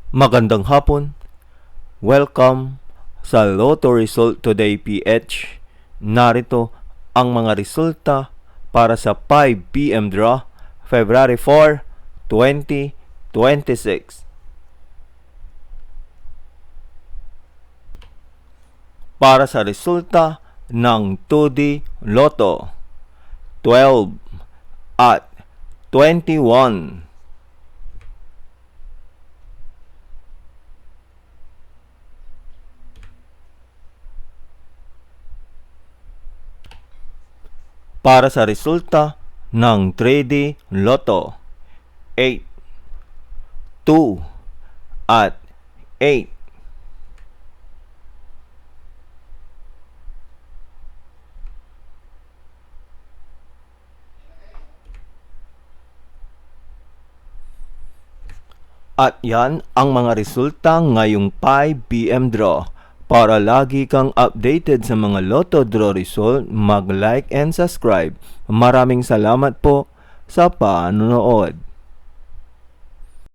Magandang hapon. Welcome sa Lotto Result Today PH. Narito ang mga resulta para sa 5 PM draw, February 4, 2026. Para sa resulta ng 2D Lotto, 12 at 21. Para sa resulta ng 3D Lotto, 8, 2, at 8. At yan ang mga resulta ngayong 5 PM draw. Para lagi kang updated sa mga Lotto draw result, mag-like and subscribe. Maraming salamat po sa panonood.